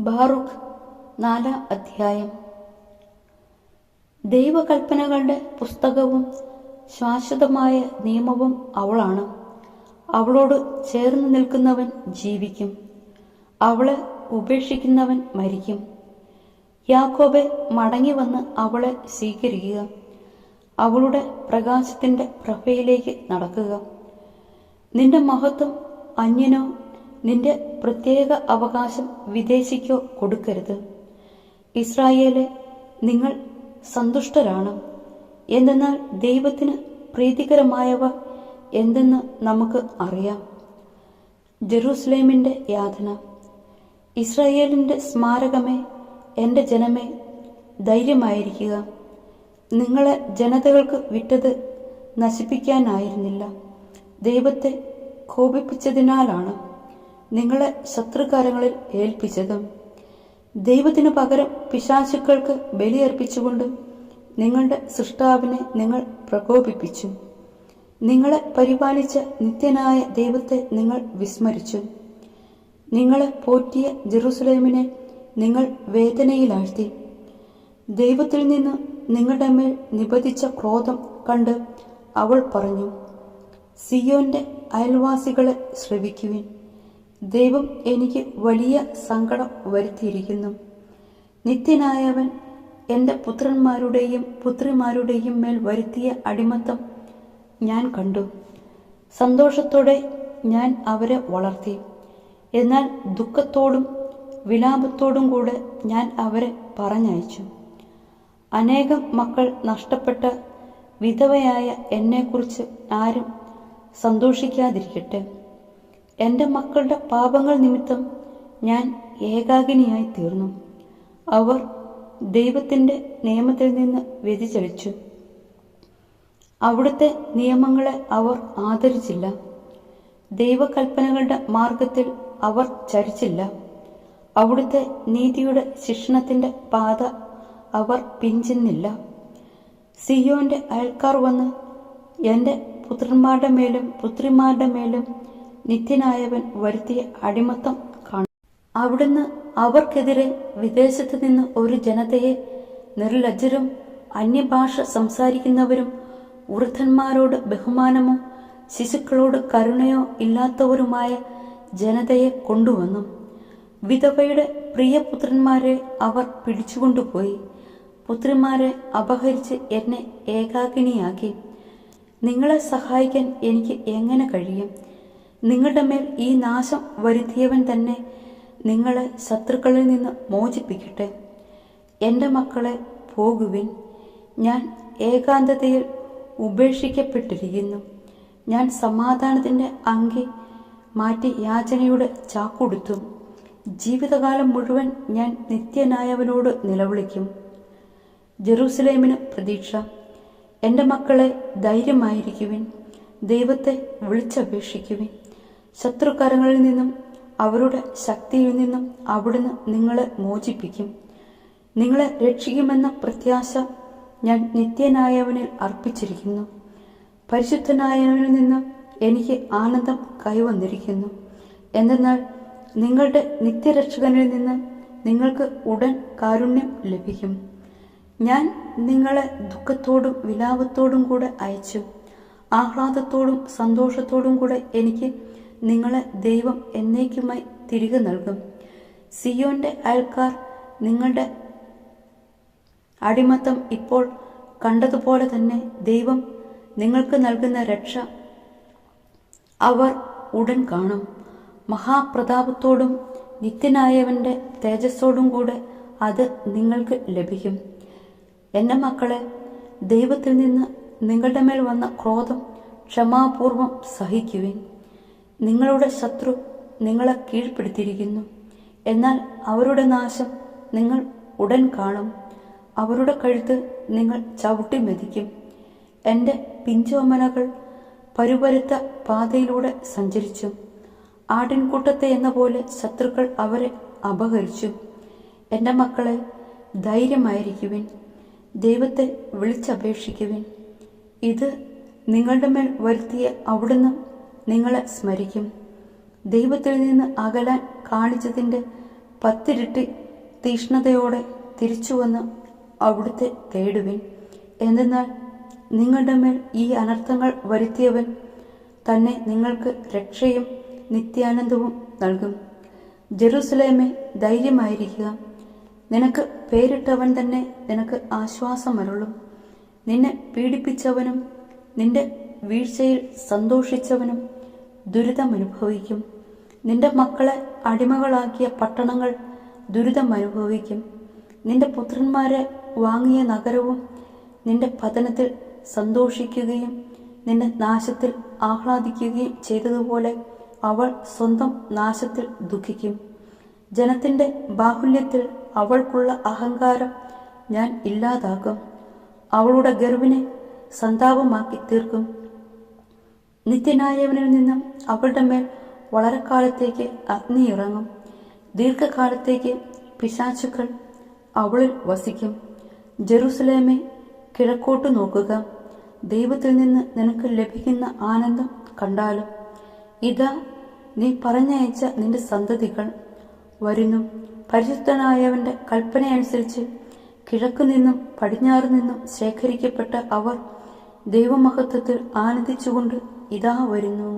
Baruch 4-ാം അധ്യായം. ദൈവകൽപ്പനകളുടെ പുസ്തകവും ശാശ്വതമായ നിയമവും അവളാണ്. അവളോട് ചേർന്ന് നിൽക്കുന്നവൻ ജീവിക്കും, അവളെ ഉപേക്ഷിക്കുന്നവൻ മരിക്കും. യാക്കോബെ, മടങ്ങി വന്ന് അവളെ സ്വീകരിക്കുക, അവളുടെ പ്രകാശത്തിന്റെ പ്രഭയിലേക്ക് നടക്കുക. നിന്റെ മഹത്വം അന്യനോ നിന്റെ പ്രത്യേക അവകാശം വിദേശിക്കോ കൊടുക്കരുത്. ഇസ്രായേലെ, നിങ്ങൾ സന്തുഷ്ടരാണ്. എന്തെന്നാൽ ദൈവത്തിന് പ്രീതികരമായവ എന്തെന്ന് നമുക്ക് അറിയാം. ജെറൂസലേമിന്റെ യാതന. ഇസ്രായേലിന്റെ സ്മാരകമേ, എൻ്റെ ജനമേ, ധൈര്യമായിരിക്കുക. നിങ്ങളെ ജനതകൾക്ക് വിറ്റത് നശിപ്പിക്കാനായിരുന്നില്ല, ദൈവത്തെ കോപിപ്പിച്ചതിനാലാണ് നിങ്ങളെ ശത്രുകാരങ്ങളിൽ ഏൽപ്പിച്ചതും. ദൈവത്തിനു പകരം പിശാചുക്കൾക്ക് ബലിയർപ്പിച്ചുകൊണ്ട് നിങ്ങളുടെ സൃഷ്ടാവിനെ നിങ്ങൾ പ്രകോപിപ്പിച്ചു. നിങ്ങളെ പരിപാലിച്ച നിത്യനായ ദൈവത്തെ നിങ്ങൾ വിസ്മരിച്ചു. നിങ്ങളെ പോറ്റിയ ജെറൂസലേമിനെ നിങ്ങൾ വേദനയിലാഴ്ത്തി. ദൈവത്തിൽ നിന്ന് നിങ്ങളുടെ മേൽ നിപതിച്ച ക്രോധം കണ്ട് അവൾ പറഞ്ഞു, സിയോന്റെ അയൽവാസികളെ ശ്രവിക്കുവിൻ, ദൈവം എനിക്ക് വലിയ സങ്കടം വരുത്തിയിരിക്കുന്നു. നിത്യനായവൻ എൻ്റെ പുത്രന്മാരുടെയും പുത്രിമാരുടെയും മേൽ വരുത്തിയ അടിമത്തം ഞാൻ കണ്ടു. സന്തോഷത്തോടെ ഞാൻ അവരെ വളർത്തി, എന്നാൽ ദുഃഖത്തോടും വിലാപത്തോടും കൂടെ ഞാൻ അവരെ പറഞ്ഞയച്ചു. അനേകം മക്കൾ നഷ്ടപ്പെട്ട വിധവയായ എന്നെക്കുറിച്ച് ആരും സന്തോഷിക്കാതിരിക്കട്ടെ. എൻ്റെ മക്കളുടെ പാപങ്ങൾ നിമിത്തം ഞാൻ ഏകാകിനിയായി തീർന്നു. അവർ ദൈവത്തിൻ്റെ നിയമത്തിൽ നിന്ന് വ്യതിചലിച്ചു. അവിടുത്തെ നിയമങ്ങളെ അവർ ആദരിച്ചില്ല. ദൈവകൽപ്പനകളുടെ മാർഗത്തിൽ അവർ ചരിച്ചില്ല. അവിടുത്തെ നീതിയുടെ ശിക്ഷണത്തിൻ്റെ പാത അവർ പിഞ്ചുന്നില്ല. സിയോന്റെ അയൽക്കാർ വന്ന് എൻ്റെ പുത്രന്മാരുടെ മേലും പുത്രിമാരുടെ മേലും നിത്യനായവൻ വരുത്തിയ അടിമത്തം കാണും. അവിടുന്ന് അവർക്കെതിരെ വിദേശത്ത് നിന്ന് ഒരു ജനതയെ, നിർലജ്ജരും അന്യഭാഷ സംസാരിക്കുന്നവരും വൃദ്ധന്മാരോട് ബഹുമാനമോ ശിശുക്കളോട് കരുണയോ ഇല്ലാത്തവരുമായ ജനതയെ കൊണ്ടുവന്നു. വിധവയുടെ പ്രിയപുത്രന്മാരെ അവർ പിടിച്ചുകൊണ്ടുപോയി. പുത്രിമാരെ അപഹരിച്ച് എന്നെ ഏകാകിനിയാക്കി. നിങ്ങളെ സഹായിക്കാൻ എനിക്ക് എങ്ങനെ കഴിയും? നിങ്ങളുടെ മേൽ ഈ നാശം വരുത്തിയവൻ തന്നെ നിങ്ങളെ ശത്രുക്കളിൽ നിന്ന് മോചിപ്പിക്കട്ടെ. എൻ്റെ മക്കളെ, പോകുവിൻ. ഞാൻ ഏകാന്തതയിൽ ഉപേക്ഷിക്കപ്പെട്ടിരിക്കുന്നു. ഞാൻ സമാധാനത്തിൻ്റെ അങ്കി മാറ്റി യാചനയുടെ ചാക്കുടുത്തു. ജീവിതകാലം മുഴുവൻ ഞാൻ നിത്യനായവനോട് നിലവിളിക്കും. ജെറൂസലേമിന് പ്രതീക്ഷ. എൻ്റെ മക്കളെ, ധൈര്യമായിരിക്കുവിൻ, ദൈവത്തെ വിളിച്ചപേക്ഷിക്കുവിൻ. ശത്രുക്കരങ്ങളിൽ നിന്നും അവരുടെ ശക്തിയിൽ നിന്നും അവിടുന്ന് നിങ്ങളെ മോചിപ്പിക്കും. നിങ്ങളെ രക്ഷിക്കുമെന്ന പ്രത്യാശ ഞാൻ നിത്യനായവനിൽ അർപ്പിച്ചിരിക്കുന്നു. പരിശുദ്ധനായവനിൽ നിന്ന് എനിക്ക് ആനന്ദം കൈവന്നിരിക്കുന്നു. എന്തെന്നാൽ നിങ്ങളുടെ നിത്യരക്ഷകനിൽ നിന്ന് നിങ്ങൾക്ക് ഉടൻ കാരുണ്യം ലഭിക്കും. ഞാൻ നിങ്ങളെ ദുഃഖത്തോടും വിലാപത്തോടും കൂടെ അയച്ചു. ആഹ്ലാദത്തോടും സന്തോഷത്തോടും കൂടെ എനിക്ക് നിങ്ങളെ ദൈവം എന്നേക്കുമായി തിരികെ നൽകും. സിയോന്റെ അയൽക്കാർ നിങ്ങളുടെ അടിമത്തം ഇപ്പോൾ കണ്ടതുപോലെ തന്നെ ദൈവം നിങ്ങൾക്ക് നൽകുന്ന രക്ഷ അവർ ഉടൻ കാണും. മഹാപ്രതാപത്തോടും നിത്യനായവന്റെ തേജസ്സോടും കൂടെ അത് നിങ്ങൾക്ക് ലഭിക്കും. എൻ്റെ മക്കളെ, ദൈവത്തിൽ നിന്ന് നിങ്ങളുടെ മേൽ വന്ന ക്രോധം ക്ഷമാപൂർവം സഹിക്കുവിൻ. നിങ്ങളുടെ ശത്രു നിങ്ങളെ കീഴ്പ്പെടുത്തിയിരിക്കുന്നു, എന്നാൽ അവരുടെ നാശം നിങ്ങൾ ഉടൻ കാണും. അവരുടെ കഴുത്ത് നിങ്ങൾ ചവിട്ടി മെതിക്കും. എൻ്റെ പിഞ്ചോമനകൾ പരുപരുത്ത പാതയിലൂടെ സഞ്ചരിച്ചു. ആട്ടിൻകൂട്ടത്തെ എന്ന പോലെ ശത്രുക്കൾ അവരെ അപഹരിച്ചു. എൻ്റെ മക്കളെ, ധൈര്യമായിരിക്കുവിൻ, ദൈവത്തെ വിളിച്ചപേക്ഷിക്കുവിൻ. ഇത് നിങ്ങളുടെ മേൽ വരുത്തിയ അവിടുന്ന് നിങ്ങളെ സ്മരിക്കും. ദൈവത്തിൽ നിന്ന് അകലാൻ കാണിച്ചതിൻ്റെ 10 ഇരട്ടി തീഷ്ണതയോടെ തിരിച്ചുവന്ന് അവിടുത്തെ തേടുവിൻ. എന്തെന്നാൽ നിങ്ങളുടെ മേൽ ഈ അനർത്ഥങ്ങൾ വരുത്തിയവൻ തന്നെ നിങ്ങൾക്ക് രക്ഷയും നിത്യാനന്ദവും നൽകും. ജെറുസലേമേ, ധൈര്യമായിരിക്കുക. നിനക്ക് പേരിട്ടവൻ തന്നെ നിനക്ക് ആശ്വാസമരുളും. നിന്നെ പീഡിപ്പിച്ചവനും നിന്റെ വീഴ്ചയിൽ സന്തോഷിച്ചവനും ദുരിതമനുഭവിക്കും. നിന്റെ മക്കളെ അടിമകളാക്കിയ പട്ടണങ്ങൾ ദുരിതമനുഭവിക്കും. നിന്റെ പുത്രന്മാരെ വാങ്ങിയ നഗരവും നിന്റെ പതനത്തിൽ സന്തോഷിക്കുകയും നിന്റെ നാശത്തിൽ ആഹ്ലാദിക്കുകയും ചെയ്തതുപോലെ അവൾ സ്വന്തം നാശത്തിൽ ദുഃഖിക്കും. ജനത്തിൻ്റെ ബാഹുല്യത്തിൽ അവൾക്കുള്ള അഹങ്കാരം ഞാൻ ഇല്ലാതാക്കും. അവളുടെ ഗർവിനെ സന്താപമാക്കി തീർക്കും. നിത്യനായവനിൽ നിന്നും അവളുടെ മേൽ വളരെക്കാലത്തേക്ക് അഗ്നി ഇറങ്ങും. ദീർഘകാലത്തേക്ക് പിശാചുക്കൾ അവളിൽ വസിക്കും. ജെറുസലേമേ, കിഴക്കോട്ട് നോക്കുക. ദൈവത്തിൽ നിന്ന് നിനക്ക് ലഭിക്കുന്ന ആനന്ദം കണ്ടാലും. ഇതാ, നീ പറഞ്ഞയച്ച നിന്റെ സന്തതികൾ വരുന്നു. പരിശുദ്ധനായവന്റെ കൽപ്പനയനുസരിച്ച് കിഴക്കു നിന്നും പടിഞ്ഞാറു നിന്നും ശേഖരിക്കപ്പെട്ട അവർ ദൈവമഹത്വത്തിൽ ആനന്ദിച്ചുകൊണ്ട് ഇതാ വരുന്നു.